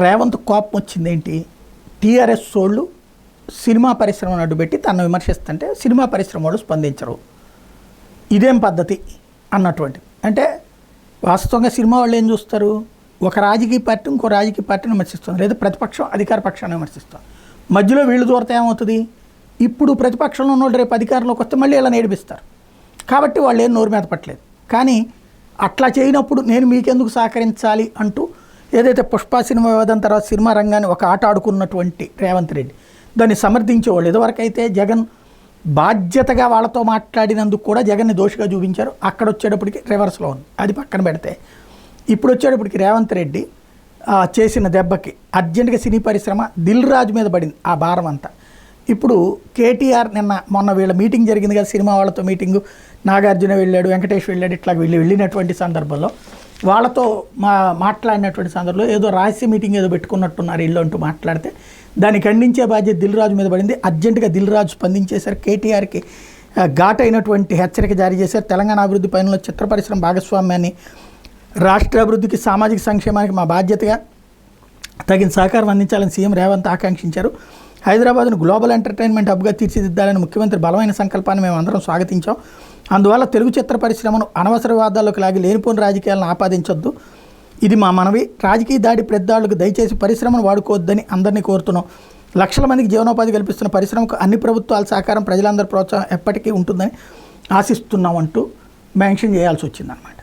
రేవంత్ కోపం వచ్చింది ఏంటి? టీఆర్ఎస్ వాళ్ళు సినిమా పరిశ్రమను అడ్డుపెట్టి తనను విమర్శిస్తుంటే సినిమా పరిశ్రమ వాళ్ళు స్పందించరు, ఇదేం పద్ధతి అన్నటువంటి. అంటే వాస్తవంగా సినిమా వాళ్ళు ఏం చూస్తారు, ఒక రాజకీయ పార్టీ ఇంకో రాజకీయ పార్టీని విమర్శిస్తుంది, లేదా ప్రతిపక్షం అధికార పక్షాన్ని విమర్శిస్తుంది. మధ్యలో వీళ్ళు దూరతే ఏమవుతుంది, ఇప్పుడు ప్రతిపక్షంలో ఉన్న రేపు అధికారంలోకి వస్తే మళ్ళీ ఇలా నేర్పిస్తారు. కాబట్టి వాళ్ళు ఏం నోరు మీద పట్టలేదు. కానీ అట్లా చేయనప్పుడు నేను మీకెందుకు సహకరించాలి అంటూ ఏదైతే పుష్ప సినిమా వివాదం తర్వాత సినిమా రంగాన్ని ఒక ఆట ఆడుకున్నటువంటి రేవంత్ రెడ్డి దాన్ని సమర్థించేవాళ్ళు. ఇదివరకైతే జగన్ బాధ్యతగా వాళ్ళతో మాట్లాడినందుకు కూడా జగన్ని దోషిగా చూపించారు. అక్కడ వచ్చేటప్పటికి రివర్స్లో ఉంది. అది పక్కన పెడితే ఇప్పుడు వచ్చేటప్పటికి రేవంత్ రెడ్డి చేసిన దెబ్బకి అర్జెంటుగా సినీ పరిశ్రమ దిల్ రాజు మీద పడింది ఆ భారం అంతా. ఇప్పుడు కేటీఆర్ మొన్న వీళ్ళ మీటింగ్ జరిగింది కదా, సినిమా వాళ్ళతో మీటింగు, నాగార్జున వెళ్ళాడు, వెంకటేష్ వెళ్ళాడు, ఇట్లా వెళ్ళినటువంటి సందర్భంలో వాళ్ళతో మాట్లాడినటువంటి సందర్భంలో ఏదో రహస్య మీటింగ్ ఏదో పెట్టుకున్నట్టున్నారు ఇల్లు అంటూ మాట్లాడితే దాన్ని ఖండించే బాధ్యత దిల్ రాజు మీద పడింది. అర్జెంటుగా దిల్ రాజు స్పందించేశారు. కేటీఆర్కి ఘాటైనటువంటి హెచ్చరిక జారీ చేశారు. తెలంగాణ అభివృద్ధి పైన చిత్ర పరిశ్రమ భాగస్వామ్యాన్ని, రాష్ట్ర అభివృద్ధికి, సామాజిక సంక్షేమానికి మా బాధ్యతగా తగిన సహకారం అందించాలని సీఎం రేవంత్ ఆకాంక్షించారు. హైదరాబాద్ను గ్లోబల్ ఎంటర్టైన్మెంట్ హబ్గా తీర్చిదిద్దాలని ముఖ్యమంత్రి బలమైన సంకల్పాన్ని మేము అందరం స్వాగతించాం. అందువల్ల తెలుగు చిత్ర పరిశ్రమను అనవసర వివాదాల్లోకి లాగి లేనిపోని రాజకీయాలను ఆపాదించొద్దు, ఇది మా మనవి. రాజకీయ దాడి పెద్దాళ్లకు దయచేసి పరిశ్రమను వాడుకోవద్దని అందరినీ కోరుతున్నాం. లక్షల మందికి జీవనోపాధి కల్పిస్తున్న పరిశ్రమకు అన్ని ప్రభుత్వాల సహకారం, ప్రజలందరి ప్రోత్సాహం ఎప్పటికీ ఉంటుందని ఆశిస్తున్నామంటూ మెన్షన్ చేయాల్సి వచ్చిందనమాట.